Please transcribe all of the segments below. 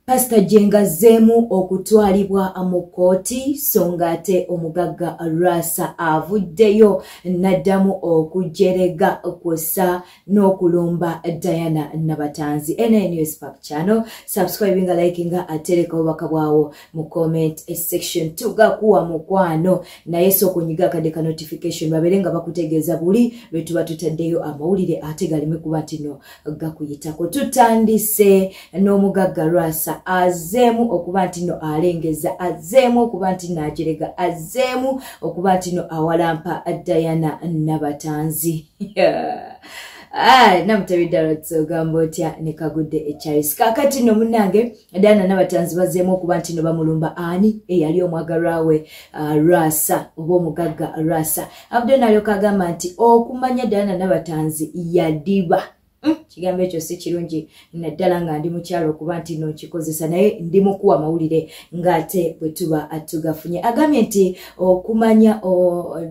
Pastor Jenga zemu okutwalibwa mu kooti songa ate omugagga Rasa avuddeyo naddamu okujerega kwessa n'okulumba Diana Nabatanzi. NN Spark channel, subscribing, liking, atereka obubaka bwawo mu comment section. Tugakuwa mukwano naye sokunyiga kadeka notification baberenga bakutegeeza buli lwetuba tutaddeyo amawulire ate galeme kuba tino gakuyitako. Tutandise n'omugagga Rasa azemu okuba ntino alengeza, azemu okuba ntino ajerega, azemu okuba ntino awalampa Diana Nabatanzi. Namutabidalotso gambotya nekagudde echaris. Kakati no munange Diana Nabatanzi bazemu okuba ntino bamulumba ani eyali omwagalwa we Rasa oba omugagga Rasa. Abdon alokagamba nti okumanya Diana Nabatanzi yadiba. Kigambo ekyo si kirungi naddala nga ndi mukyalo okuba nti no kikozesa naye ndi mukuwa mawulire ngate bwe tuba atugafunye. Agambye nti okumanya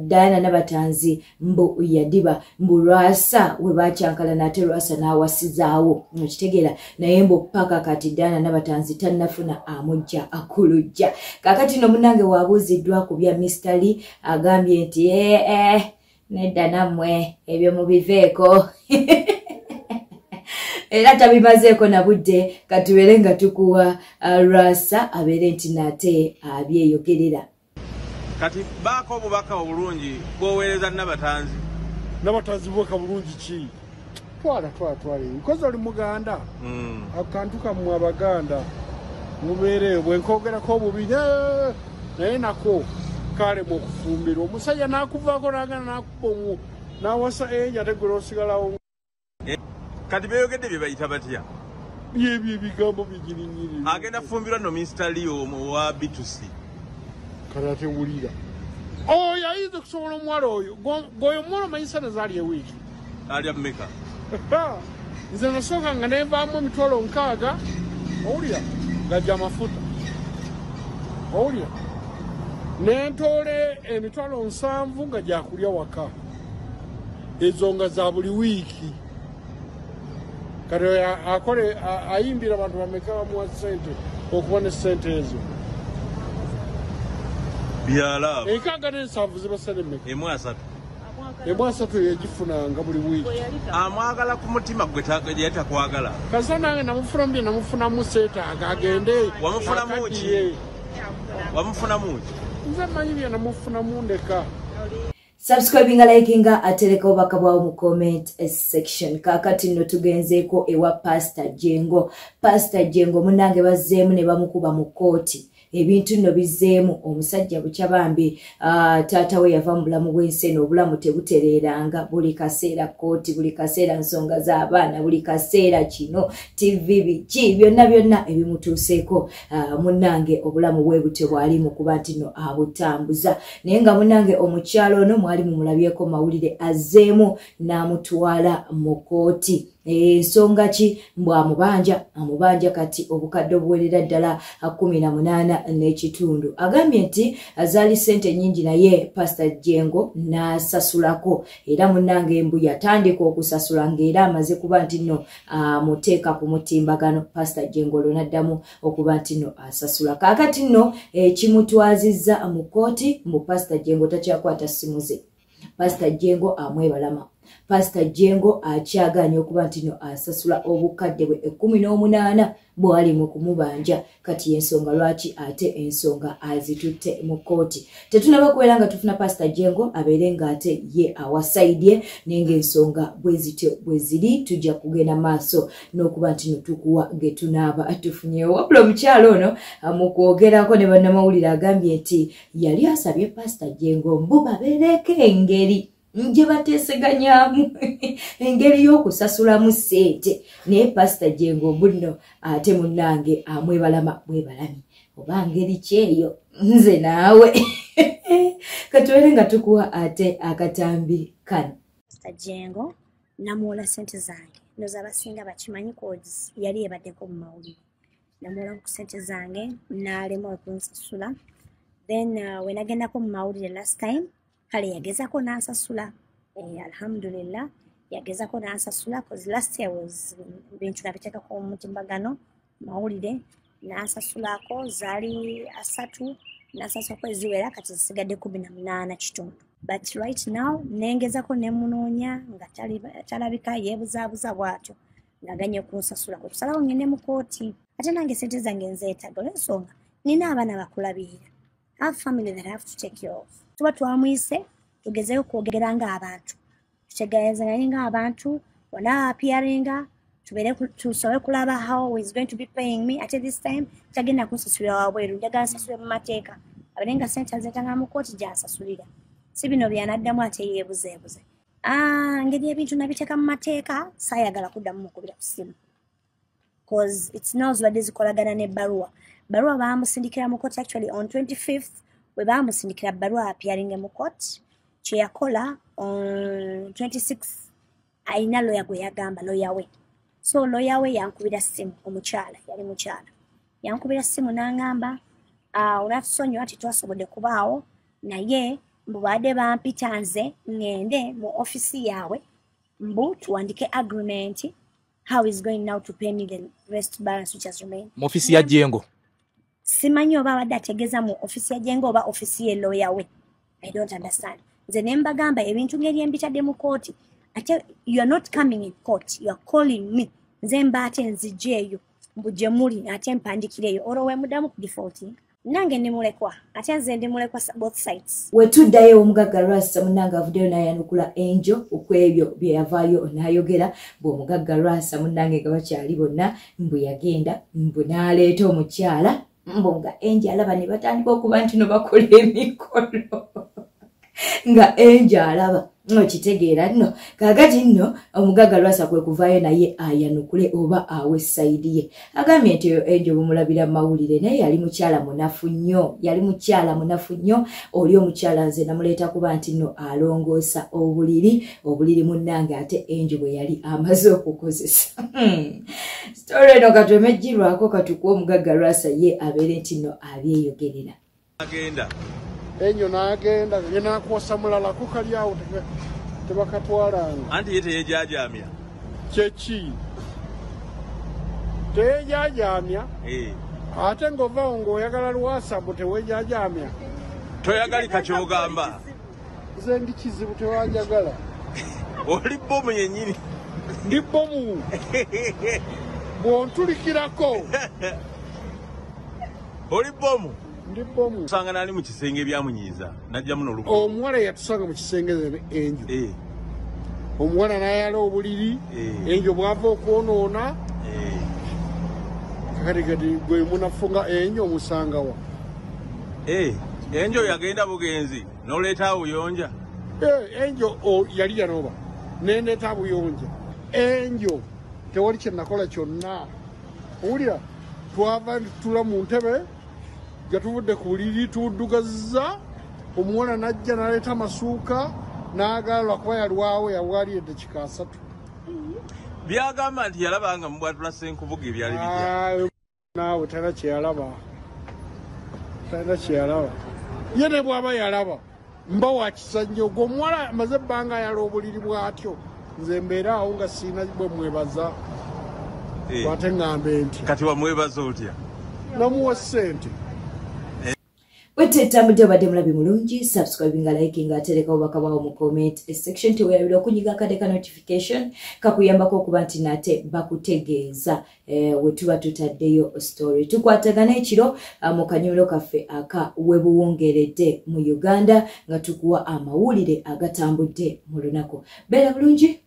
Diana Nabatanzi mbu yadiba mbu Rasa we bakyankala nate Rasa n'awasizaawo okitegeera naye mbu paka kati Diana Nabatanzi tannafuna amujja akulujja. Kakati no munange wabuuziddwa ku bya mystery agambye nti nedda nammwe ebyo mubiveeko. Era tabimazeeko na budde katubeere nga tukuwa Rasa abeere nti nate abyeyogerera. Kati baako obubaka obulungi bw'oweereza Nabatanzi. Nabatanzi bubaka bulungi ki? Twala. Nkozi oli Muganda. Akantu kammwe Abaganda mubeereyo bwe nkogerako obubi naye nako kale mu okufumbirwa. Omusajja n'akuvaako n'agana n'akuba n'awasa ate gwe n'osigalawo. Kati beyogedde bye bayita batya? Bigambo bigirinyiri. Agenda fumbirwa no Mr. Leo wa B2C. Kale ate wulira. Yayinza okusobola omuwala oyo. Goyo omuwala omanyisa nazaali ewiiki. Ali ameka. Nze nasooka nga nenvaamu emitwalo 6. Owulira? Gajja amafuta. Owulira? Nentoole emitwalo 7 nga gyakulya waka. Ezo nga za buli wiiki. Kati akole ayimbira abantu bameka bamuwa ssente okuba ne ssente ezo. Byala. 7 zibasale mmeka? Emu 3. Emu 3 yegifunanga buli wiiki. Amwagala ku mutima gwe yatakwagala. Kasa nange namufunamu seetaaga agende. Wamufunamu ki? Wamufunamu ki? Nze manyi bye namufunamu ndeka. Subscribing, liking, atereka obubaka bwawo mu comment section. Kakati nno tugenzeeko ewa Pastor Jengo. Pastor Jengo munange bazzeemu ne bamukuba mu kooti. Ebintu nno bizzeemu omusajja bukyabambi taata we yava mu bulamu bw'ensi eno obulamu tebutereeranga buli kaseera kooti buli kaseera nsonga z'abaana buli kaseera kino TV biki byonna ebimutuuseeko munnange obulamu bwe butyo bwali mu kuba nti no abutambuza naye nga munnange omukyalo ono mwali mumulabyeko mawulire azzeemu n'amutwala mu kooti. Ensonga ki amubanja kati obukadde obuwerera ddala 18 n'ekitundu. Agambye nti azaali ssente nnyingi naye Pastor Jengo n'asasulako era munnange mbu yatandika okusasula ng'era amaze kuba nti nno amuteeka ku mutimbagano. Pastor Jengo n'addamu okuba nti nno asasula. Kaakati nno kimutwazizza mu kooti mbu Pastor Jengo takyakwata ssimu ze. Pastor Jengo amwebalama. Pastor Jengo akyaganya okuba nti no asasula obukadde bwe 18 bwali mu kumubanja. Kati ensonga lwaki ate ensonga azitutte mu kooti. Tetunaba kubeera nga tufuna Pastor Jengo abeere nga ate ye awasaidye naye ng'ensonga bwe ziri tujja kugenda maaso n'okuba nti no tukuwa ge tunaaba tufunyewo. Wabula omukyalo ono mu kwogerako ne bannamawulire agambye nti yali asabye Pastor Jengo mbu babeereko engeri nje bateeseganyamu engeri y'okusasulamu ssente naye Pastor Jengo buno ate munnange amwebalama bwebalami oba ngeri kyeyo nze naawe katubeere nga tukuwa ate akatambi kano. Pastor Jengo namuwola ssente zange ndoza abasinga bakimanyi codes yali ebaddeko mu mawulire namuwola ku ssente zange n'alema okunsasula then when agendako mu mawulire last time kale yagezako n'asasula. Alhamdulillah yagezako n'asasula cause last year was bintu nabiteekako mu mutimbagano mawulire n'asasulako zaali 3 n'asasula kweziwera kati zisigadde 18 kitundu. But right now nengezako nemunoonya nga talabika yeebuzaabuza bw'atyo ng'aganye kunsasula kwetusalawo ngende mu kooti ate nange sente zange nzeetaaga olw'ensonga nina abaana bakulabirira. I have family that I have to take care of. Tuba twamuyise tugezeyo kwogera ng'abantu tutegeezaganye ng'abantu wona appearinga tusobole kulaba how is going to be paying me at this time tagenda kunsasulira wabweru njagala nsasule mu mateeka abalenga sente azeetanga mu kooti gy'asasulira si bino byanaddamu ate yeebuzeebuze. Ngeri ebintu nabiteeka mu mateeka saayagala kuddamu mukubira ku simu because it's knows wadde zikolagana n'ebbaluwa. Baruwa baamusindikira mu kooti actually on 25th we baamusindikira baruwa appearing mu kooti kye yakola on 26th alina lawyer gwe yagamba lawyer we. So lawyer we yankubira simu omukyala yali mukyala yankubira simu n'angamba olatusonyiwa ati twasobodde kubaawo naye mbu baadde bampita nze ngende mu ofisi yaabwe mbu tuwandike agreement how is going now to pay me the rest balance which has remained. Mu ofisi ya Jengo. Simanyi oba abadde ategeeza mu ofisi ya Jengo oba ofisi ye lawyer we. I don't understand. Nze ne mbagamba ebintu ngeri embitadde mu kooti ate you are not coming in court, you are calling me. Nze mbaate nzijeeyo mbu gye muli ate mpandikireyo olwo weemuddamu ku defaulting. Nange ndi mulekwa ate nze ndi mulekwa both sides. Wetuddayo omugagga Rasta munnange avuddeyo n'ayanukula Angel okwebyo bye yavaayo n'ayogera bw'omugagga Rasta munnange nga bakyali bonna mbu yagenda mbu n'aleeta omukyala mbu nga Angel alaba ne batandika okuba nti no bakola emikolo nga Angel alaba okitegeera nno kaagati nno omugagga Rasta kwe kuvaayo naye ayanukule oba awe sayidi ye agambye nti Angel bumulabira mawulire naye yali mukyala munafu nnyo oli omukyala nze namuleeta kuba nti nno alongoosa obuliri munnange ate Angel bwe yali amaze okukozesa story eno katomejjirwako katukuwa omugagga Rasta ye abeere nti nno abyeyogerera agenda Enyo n'agenda n'akwasa mulala ko kali awo tebakatwalanga. Anti ye teyejaajamya. Kyeki teyejaajamya ate ng'ovaawo ng'oyagala lwasambu teweejaajamya. Toyagalika ky'ogamba. Nze ndi kizibu tewanjagala. Oli bbomu yennyini. Ndi bbomu bw'ontulikirako. Oli bbomu. Ndibomu. Usanga nali mu kisenge byamunyiiza najja muno luko. Omuwala yatusanga mu kisenge Angel. Omuwala n'ayala obuliri. Angel bw'ava okwonoona. Kakati gwe munafunga Angel omusangawa. Angel yagenda bugenzi n'oleeta buyonja. Angel yali yanoba n'endeeta buyonja. Angel tewali kye nakola kyonna. Owulira twava tula mu ntebe gatuvudde ku buliri tuwuddugazza omuwala n'ajja n'aleeta amasuuka n'agala kuba yalwawo yawali eddakiika 3. Byagamba nti yalabanga mubwatula Ssenkubuga ebyali bijja. Naawe talina kye yalaba. Ye ne bw'aba yalaba mba wa kisa nnyo gw'omuwala amaze ebbanga ayala obuliri bw'atyo nze mbeera awo nga siina bwe mwebaza ate ŋŋambe nti kati wamwebaza otya namuwa ssente. Wetetambudde obadde mulabi mulungi subscribinga likinga atereka obubaka bwawo mu comment section teweerabira okunyiga akade ka notification kakuyambako okuba nti nate bakutegeeza wetuba tutaddeyo story tukwatagana ekiro mu kanyulo kaffe aka webuwongeredde mu Uganda nga tukuwa amawulire agatambudde mu lunaku. Beera bulungi.